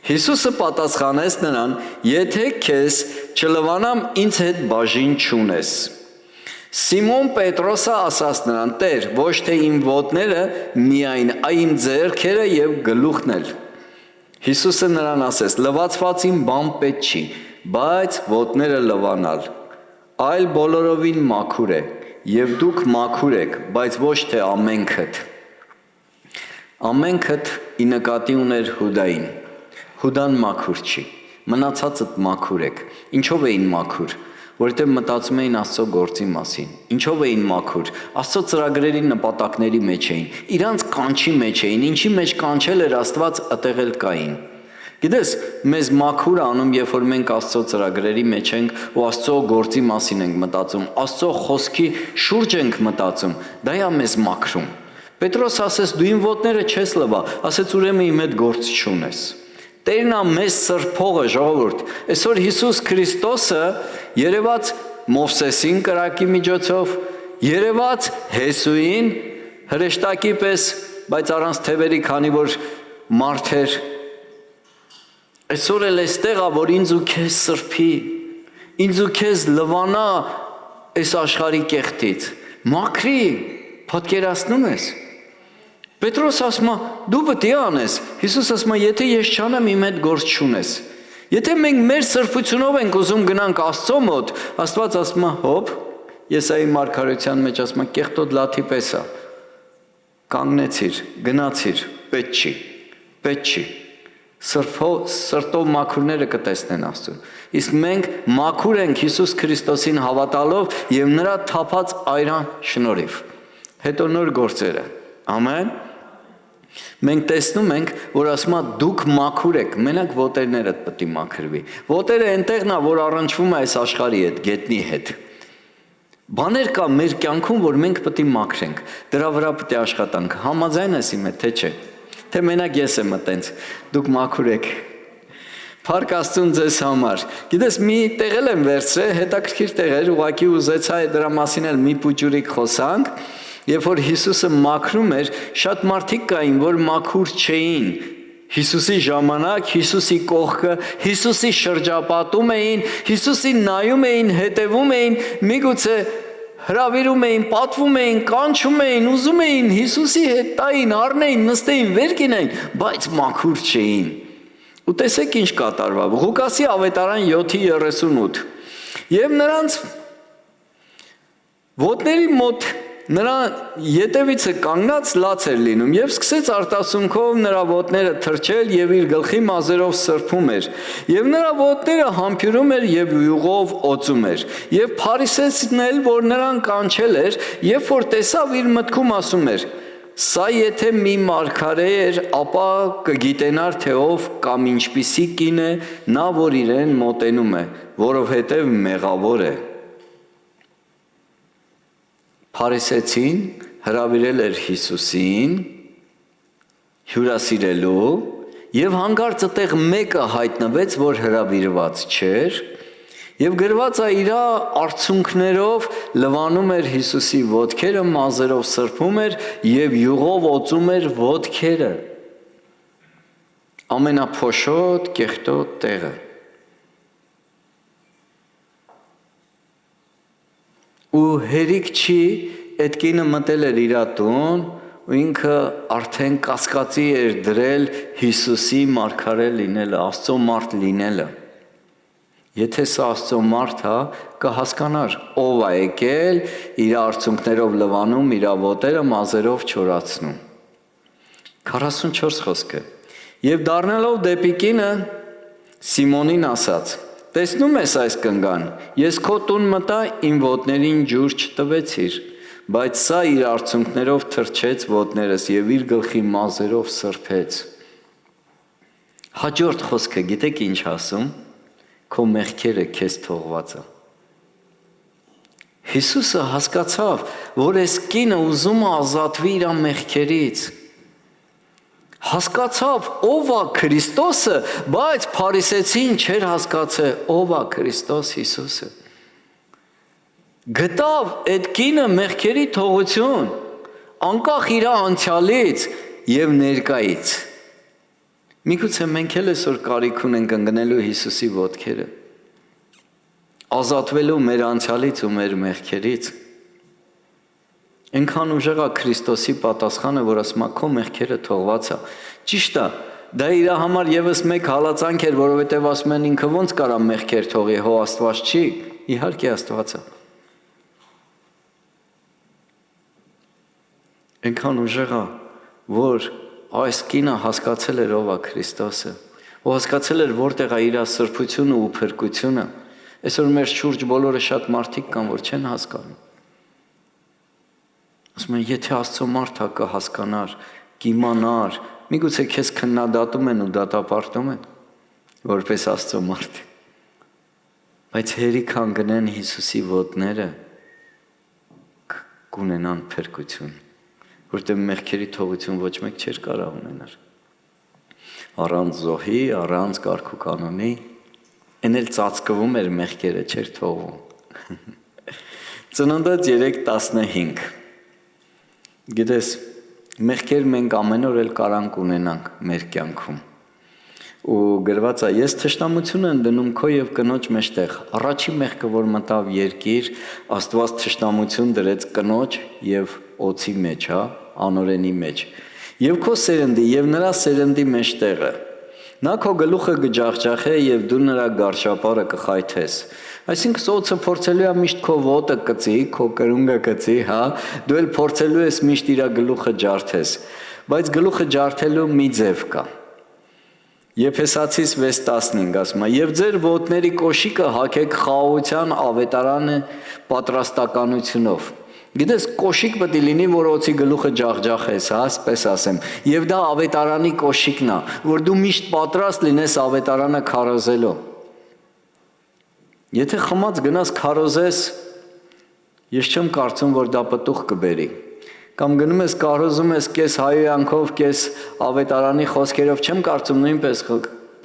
Հիսուսը պատասխանեց նրան. Եթե քեզ չլվանամ, ինձ հետ բաժին չունես։ Սիմոն Պետրոսը ասաց նրան. Տեր, ոչ թե իմ ոտները միայն, այլ իմ ձեռքերը եւ գլուխն էլ։ Հիսուսը նրան ասեց. լվացվածին բան պետք չի, բայց ոտները լվանալ, այլ բոլորովին մաքուր է, եւ դուք մաքուր եք, բայց ոչ թե ամենքդ։ Ամենքդ ի նկատի ուներ Հուդային։ Հուդան մաքուր չի, մնացածդ մաքուր եք։ Ինչով էին մաքուր, որովհետև մտածում էին Աստծո գործի մասին։ Ինչով էին մաքուր, Աստծո ծրագրերի նպատակների մեջ էին, իրանց կանչի մեջ էին, ինչի մեջ կանչել էր Աստված, այդտեղ էլ կային։ Գիտես, մեզ մաքուր անում, երբ որ մենք Աստծո ծրագրերի մեջ ենք ու Աստծո գործի մասին ենք մտածում, Աստծո խոսքի շուրջ ենք մտածում, դա է մեզ մաքրում։ Պետրոս ասեց, դու իմ ոտները չես լվա, ասեց ուրեմն իմ հետ գործ չունես։ Տերն ա մեզ սրբողը, ժողովուրդ, այսօր Հիսուս Քրիստոսը երևաց Մովսեսին կրակի միջոցով, երևաց Հեսուին հրեշտակի պես, բայց առանց թևերի, քանի որ մարդ էր, այսօր էլ էստեղ ա, որ ինձ ու քեզ սրբի, ինձ ու քեզ լվանա այս աշխարհի կեղտից, մաքրի, պատկերացնում ես։ Պետրոս ասում է, դու պետք է անես, Հիսուս ասում է, եթե ես չանեմ, իմ հետ գործ չունես։ Եթե մենք մեր սրբությունով ենք ուզում գնանք Աստծո մոտ, Աստված ասում է, հոп, Եսայի մարգարեության մեջ ասում է, կեղտոտ լաթի պես է, կանգնեցիր, գնացիր, պետք չի։ Սրտով մաքուրները կտեսնեն Աստծուն։ Իսկ մենք մաքուր ենք Հիսուս Քրիստոսին հավատալով եւ նրա թափած այրան շնորհիվ։ Հետո նոր գործերը։ Ամեն։ Մենք տեսնում ենք, որ ասում է դուք մաքուր եք, մենակ ոտերներդ պետք է մաքրվի։ Ոտերը այնտեղն է, որ առնչվում է այս աշխարհի հետ, գետնի հետ։ Բաներ կա մեր կյանքում, որ մենք պետք է մաքրենք։ Դրա վրա պետք է աշխատանք։ Համաձայն ես իմ հետ, թե չէ։ Թե մենակ ես եմ այտենց, դուք մաքուր եք։ Փառք Աստծուն ձեզ համար։ Գիտես, մի տեղ էլ եմ վերցրել, հետաքրքիր տեղ էր, ուղղակի ուզեցա դրա մասին էլ մի փուճուրիկ խոսանք, երբ որ Հիսուսը մաքրում էր, շատ մարդիկ կային, որ մաքուր չէին։ Հիսուսի ժամանակ, Հիսուսի կողքը, Հիսուսի շրջապատում էին, Հիսուսին նայում էին, հետևում էին, միգուցե հրավիրում էին, պատվում էին, կանչում էին, ուզում էին Հիսուսի հետ տային, առնեին, նստեին, վեր կենային, բայց մաքուր չէին։ Ու տեսեք ինչ կատարվավ։ Ղուկասի ավետարան 7:38։ Եվ նրանց ոտների մոտ նրա ետևիցը կանգնած լաց էր լինում եւ սկսեց արտասունքով նրա ոտները թրջել եւ իր գլխի մազերով սրբում էր եւ նրա ոտները համբյուրում էր եւ յուղով օծում էր եւ փարիսեցին էլ որ նրան կանչել էր երբ որ տեսավ իր մտքում ասում էր սա եթե մի մարգարե էր ապա կգիտենար թե ով կամ ինչպիսի կին է նա որ իրեն մոտենում է որովհետեւ մեղավոր է Փարիսեցին հրավիրել էր Հիսուսին հյուրասիրելու եւ հանկարծ այդտեղ մեկը հայտնվեց, որ հրավիրված չէր եւ գրված է իր արցունքներով լվանում էր Հիսուսի ոտքերը, մազերով սրբում էր եւ յուղով օծում էր ոտքերը։ Ամենափոշոտ կեղտոտ տեղը։ Ու հերիք չի, այդ կինը մտել էր իր տուն, ու ինքը արդեն կասկածի էր դրել Հիսուսի մարգարե լինելը, Աստծո մարդ լինելը։ Եթե սա Աստծո մարդ է, կհասկանար ով է եկել, իր արցունքներով լվանում, իր ոտերը մազերով չորացնում։ 44 խոսքը։ Եվ դառնալով դեպի կինը Սիմոնին ասաց. Տեսնում ես այս կնգան, ես քո տուն մտա, իմ ոտներին ջուր չտվեցիր, բայց սա իր արցունքներով թրջեց ոտներս եւ իր գլխի մազերով սրբեց։ Հաջորդ խոսքը գիտեք ինչ ասում, քո մեղքերը քեզ թողված է։ Հիսուսը հասկացավ, որ այս կինը ուզում է ազատվի իր մեղքերից։ Հասկացավ ով է Քրիստոսը, բայց փարիսեցին չէր հասկացել ով է Քրիստոս Հիսուսը։ Գտավ այդ կինը մեղքերի թողություն, անկախ իր անցյալից եւ ներկայից։ Միգուցե մենք էլ այսօր կարիք ունենք ընկնելու Հիսուսի ոտքերը, ազատվելու մեր անցյալից ու մեր մեղքերից։ Այնքան ուժեղ է Քրիստոսի պատասխանը, որ ասում է քո մեղքերը թողված է։ Ճիշտ է, դա իր համար եւս մեկ հալածանք էր, որովհետեւ ասում են ինքը ոնց կարա մեղքեր թողի, հո Աստված չի։ Իհարկե Աստված է։ Այնքան ուժեղ է, որ այս կինը հասկացել էր ով է Քրիստոսը, ու հասկացել էր որտեղ է իր սրբությունը ու փրկությունը։ Այսօր մեր շուրջ բոլորը շատ մարդիկ կան, որ չեն հասկանում։ Ասում են, եթե Աստծո մարդը կհասկանար, կիմանար, միգուցե քեզ քննադատում են ու դատապարտում են, որպես Աստծո մարդ։ Բայց հերիքան գնեն Հիսուսի ոտները, կունենան փրկություն, որտեղ մեղքերի թողություն ոչ մեկ չէր կարող ունենալ։ Առանց զոհի, առանց կարգ ու կանոնի, այն էլ ծածկվում էր մեղքերը չէր թողվում։ Ծննդոց 3:15 Գիտես, մեղքեր մենք ամեն օր էլ կարանք ունենանք մեր կյանքում։ Ու գրված է, ես թշնամություն եմ դնում քո եւ կնոջ մեջտեղ։ Առաջին մեղքը, որ մտավ երկիր, Աստված թշնամություն դրեց կնոջ եւ օծի մեջ, անօրենի մեջ։ Եվ քո սերնդի եւ նրա սերնդի մեջտեղը։ Նա քո գլուխը կջախջախե եւ դու նրա գարշապարը կխայթես։ Այսինքն սոցը փորձելու է միշտ քո ոտը կծի, քո կրունգը կծի, դու էլ փորձելու ես միշտ իր գլուխը ջարդես, բայց գլուխը ջարդելու մի ձև կա։ Եփեսացիս 6:15 ասում է. «Եվ ձեր ոտների կոշիկը հագեք խաղաղության ավետարանը պատրաստականությունով»։ Գիտես, կոշիկ պետք է լինի, որ օծի գլուխը ջախջախես, ասպես ասեմ, եւ դա ավետարանի կոշիկն է, որ դու միշտ պատրաստ լինես ավետարանը քարոզելու։ Եթե խմած գնաս քարոզես, ես չեմ կարծում, որ դա պտուղ կբերի։ Կամ գնում ես քարոզում ես կես հայոյանքով, կես ավետարանի խոսքերով, չեմ կարծում նույնպես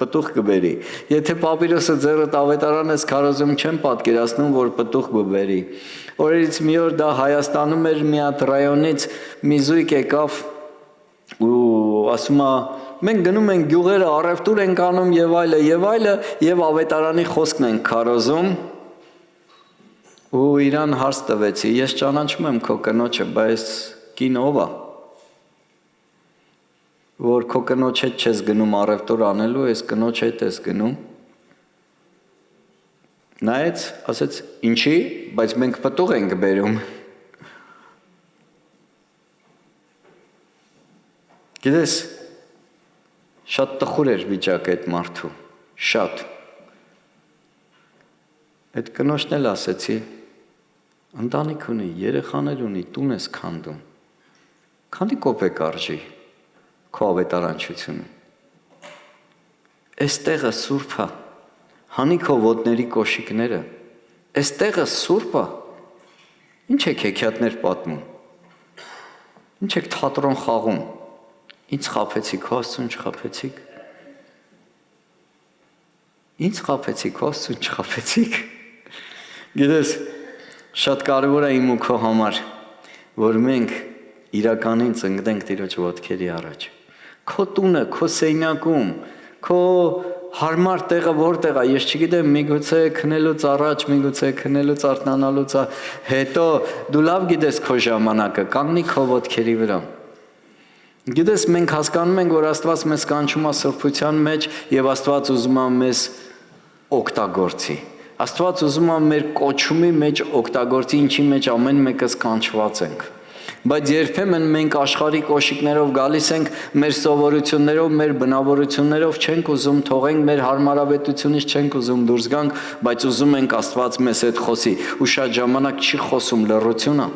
պտուղ կբերի։ Եթե պապիրոսը ձեռդ ավետարան ես քարոզում, չեմ պատկերացնում, որ պտուղ կբերի։ Օրերից մի օր դա Հայաստանում էր մի հատ ռայոնից մի զույգ եկավ ու ասում է մենք գնում ենք գյուղերը, առևտուր ենք անում եւ այլը եւ ավետարանի խոսքն ենք քարոզում ու իրան հարց տվեցի ես ճանաչում եմ քո կնոջը, բայց կին ով է որ քո կնոջ հետ չես գնում առևտուր անելու, ես կնոջ հետ ես գնում նայեց, ասեց ինչի, բայց մենք պտուղ ենք բերում Գիտես, շատ տխուր էր վիճակը այդ մարդու, շատ։ Այդ կնոջն էլ ասեցի, ընտանիք ունի, երեխաներ ունի, տուն ես քանդում։ Քանի կոպեկ արժի քո ավետարանչությունը։ Այս տեղը սուրբ է, հանի քո ոտների կոշիկները, այս տեղը սուրբ է։ Ինչ եք հեքիաթներ պատմում։ Ինչ եք թատրոն խաղում։ Ինչ խաբեցիք, Աստծուն չխաբեցիք։ Ինչ խաբեցիք, Աստծուն չխաբեցիք։ Գիտես, շատ կարևոր է իմ ու քո համար, որ մենք իրականին ծնկենք Տիրոջ ոտքերի առաջ։ Քո տունը, քո սենյակում, քո հարմար տեղը որտեղ է, ես չգիտեմ, միգուցե քնելուց առաջ, միգուցե քնելուց արթնանալուց հետո դու լավ գիտես քո ժամանակը, կանգնի քո ոտքերի վրա։ Գիտես, մենք հասկանում ենք, որ Աստված մեզ կանչում է սրբության մեջ եւ Աստված ուզում է մեզ օգտագործի։ Աստված ուզում է մեր կոչումի մեջ օգտագործի, ինչի մեջ ամեն մեկս կանչված ենք։ Բայց երբեմն մենք աշխարհի կոշիկներով գալիս ենք, մեր սովորություններով, մեր բնավորություններով չենք ուզում թողենք, մեր հարմարավետությունից չենք ուզում դուրս գանք, բայց ուզում ենք Աստված մեզ հետ խոսի։ Ու շատ ժամանակ չի խոսում լռությունը։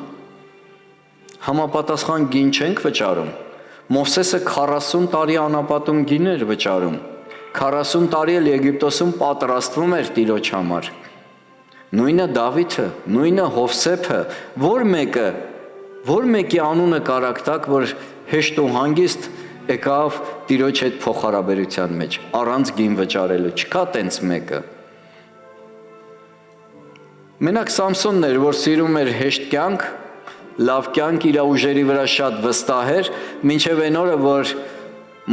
Համապատասխան գին չենք վճարում։ Մովսեսը 40 տարի անապատում գին էր վճարում, 40 տարի էլ Եգիպտոսում պատրաստվում էր Տիրոջ համար, նույնը Դավիթը, նույնը Հովսեփը, որ մեկի անունը կարակտակ, որ հեշտ ու հանգիստ եկավ Տիրոջ հետ փոխհարաբերության մեջ, առանց գին վճարելու, չկա տենց մեկը։ Մենակ Սամսոնն էր, որ սիրում էր հեշտ կյանք, լավ կյանք, իր ուժերի վրա շատ վստահ էր, մինչև այն օրը, որ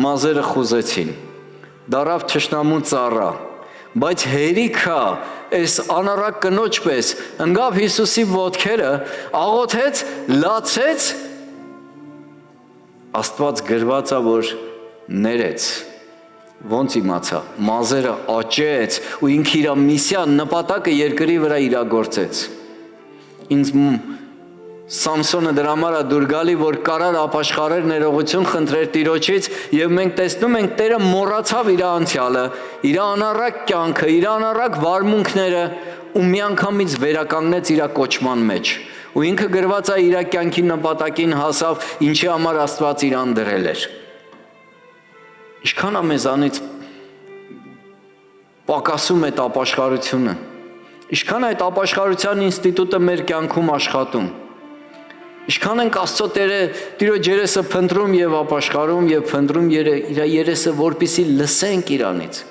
մազերը խուզեցին, դարավ թշնամու ծառա, բայց հերիքա այս անառակ կնոջ պես ընկավ Հիսուսի ոտքերը, աղոթեց, լացեց, Աստված գրված է, որ ներեց, ոնց իմացա, մազերը աճեց ու ինքը իր միսիան նպատակը երկրի վրա իրագործեց։ Ինձ Սամսոնը դրա համար է դուր գալի, որ կարար ապաշխարեր ներողություն խնդրեր Տիրոջից եւ մենք տեսնում ենք Տերը մոռացավ իր անցյալը, իր անառակ կյանքը, իր անառակ վարմունքները ու միանգամից վերականգնեց իր կոչման մեջ։ Ու ինքը գրված է իր կյանքի նպատակին հասավ, ինչի համար Աստված իրան դրել էր։ Ինչքան է մեզանից պակասում այդ ապաշխարությունը, ինչքան այդ ապաշխարության ինստիտուտը մեր կյանքում աշխատում, ինչքան ենք Աստծո Տիրոջ երեսը փնտրում եւ ապաշխարում եւ փնտրում իր երեսը, որպեսզի լսենք իրանից։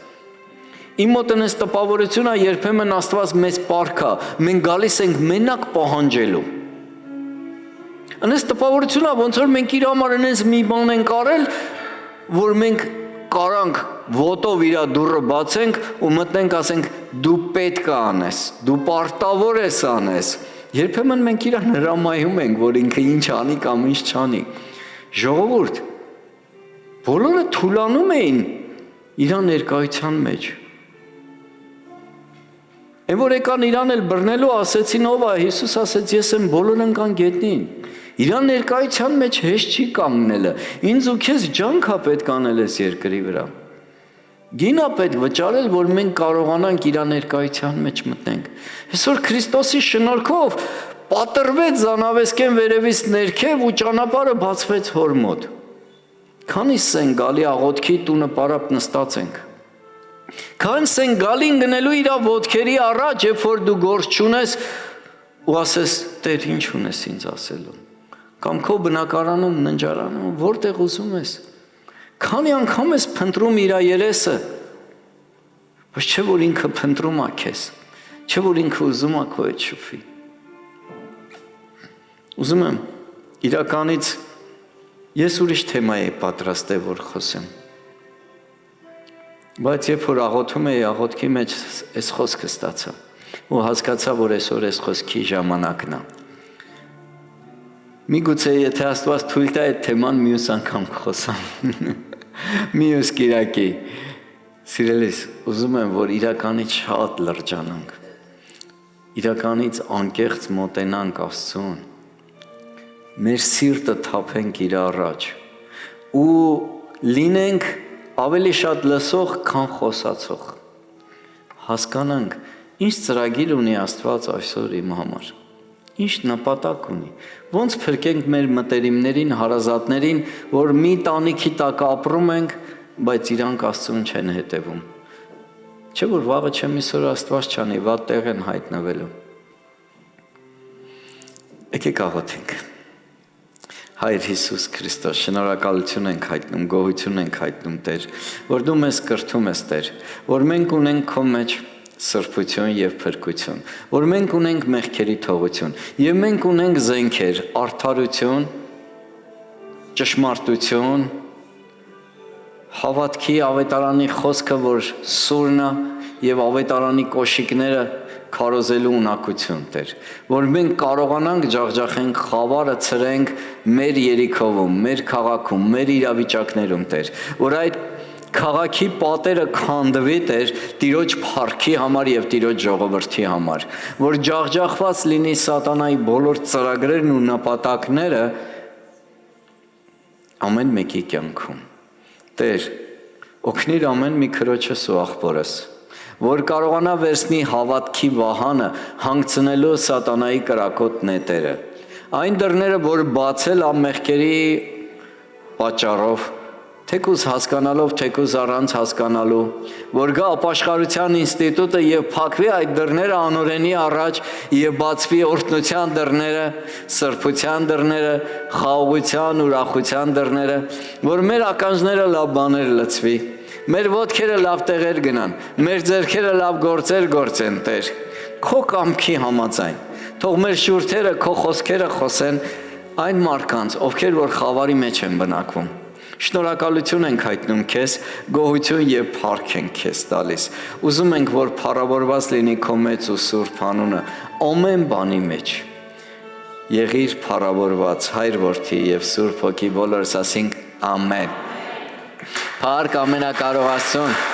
Իմ մոտ այնպես տպավորություն է, երբեմն Աստված մեզ պարքա, մենք գալիս ենք մենակ պահանջելու։ Այնպես տպավորություն է, ոնց որ մենք իր համար այնպես մի բան ենք արել, որ մենք կարանք ոտով իր դուռը բացենք ու մտնենք, ասենք դու պետք է անես, դու պարտավոր ես անես։ Երբեմն մենք իրան հրամայում ենք, որ ինքը ինչ անի կամ ինչ չանի։ Ժողովուրդ, բոլորը թուլանում էին իր ներկայության մեջ։ Այն որ եկան իրան էլ բռնելու, ասեցին ով է, Հիսուս ասեց ես եմ, բոլորը ընկան գետնին։ Իր ներկայության մեջ հեշտ չի կանգնելը։ Ինձ ու քեզ ջանք է պետք անել այս երկրի վրա։ Գին է պետք վճարել, որ մենք կարողանանք իր ներկայության մեջ մտնենք։ Այսօր Քրիստոսի շնորհքով պատրվեց զանավեսկեն վերևից ներքև ու ճանապարհը բացվեց հոր մոտ։ Քանիս են գալի աղոթքի տունը պարապ նստած ենք։ Քանս են գալին գնելու իր ոտքերի առաջ, երբ որ դու գործ չունես ու ասես Տեր ինչ ունես ինձ ասելու։ Կամ քո բնակարանում, ննջարանում, որտեղ ուզում ես։ Քանի անգամ ես փնտրում իր երեսը, բայց չէ որ ինքը փնտրում է քեզ, չէ որ ինքը ուզում է քո հետ շփվի։ Ուզում եմ իրականից ես ուրիշ թեմա եի պատրաստել, որ խոսեմ։ Բայց երբ որ աղոթում էի, աղոթքի մեջ այս խոսքը ստացա ու հասկացա, որ այսօր այս խոսքի ժամանակն է։ Միգուցե եթե Աստված թույլ տա այդ թեման մյուս անգամ կխոսամ։ Մյուս կիրակի։ Սիրելիս, ուզում եմ, որ իրականից շատ լրջանանք։ Իրականից անկեղծ մոտենանք Աստծուն։ Մեր սիրտը թափենք իր առաջ ու լինենք ավելի շատ լսող, քան խոսացող։ Հասկանանք, ինչ ծրագիր ունի Աստված այսօր իմ համար։ Ինչ նպատակ ունի։ Ոնց փրկենք մեր մտերիմներին, հարազատներին, որ մի տանիքի տակ ապրում ենք, բայց իրանք Աստծուն չեն հետևում։ Չէ որ վաղը չեմ իսօր Աստված չանի, վատ տեղ են հայտնվելու։ Եկեք աղոթենք։ Հայր Հիսուս Քրիստոս, շնորհակալություն ենք հայտնում, գոհություն ենք հայտնում, Տեր, որ դու մեզ կրթում ես, Տեր, որ մենք ունենք քո մեջ սրբություն եւ փրկություն, որ մենք ունենք մեղքերի թողություն, եւ մենք ունենք զենքեր, արդարություն, ճշմարտություն, հավատքի ավետարանի խոսքը, որ սուրն է եւ ավետարանի կոշիկները քարոզելու ունակություն, Տեր, որ մենք կարողանանք ջախջախենք խավարը ցրենք մեր երիքովում, մեր քաղաքում, մեր իրավիճակներում, Տեր, որ այդ քաղաքի պատերը քանդվի, Տեր, Տիրոջ փառքի համար եւ Տիրոջ ժողովրդի համար, որ ջախջախված լինի սատանայի բոլոր ծրագրերն ու նպատակները ամեն մեկի կյանքում։ Տեր, օգնիր ամեն մի քրոջս ու աղբորս, որ կարողանա վերցնի հավատքի վահանը հանգցնելու սատանայի կրակոտ նետերը։ Այն դռները, որ բացել ամեղքերի պատճառով, թեկուզ հասկանալով, թեկուզ առանց հասկանալու, որ գա ապաշխարության ինստիտուտը եւ փակվի այդ դռները անօրենի առաջ եւ բացվի օրհնության դռները, սրբության դռները, խաղաղության, ուրախության դռները, որ մեր ականջները լավ բաներ լցվի, մեր ոտքերը լավ տեղեր գնան, մեր ձեռքերը լավ գործեր գործեն, Տեր, քո կամքի համաձայն, թող մեր շուրթերը քո խոսքերը խոսեն այն մարդկանց, ովքեր որ խավարի մեջ են բնակվում։ Շնորհակալություն ենք հայտնում քեզ, գոհություն եւ փառք ենք քեզ տալիս։ Ուզում ենք, որ փառավորված լինի քո մեծ ու սուրբ անունը ամեն բանի մեջ։ Եղիր փառավորված Հայր Որդի եւ Սուրբ Հոգի, բոլորս ասենք ամեն։ Փառք ամենակարող Աստծուն։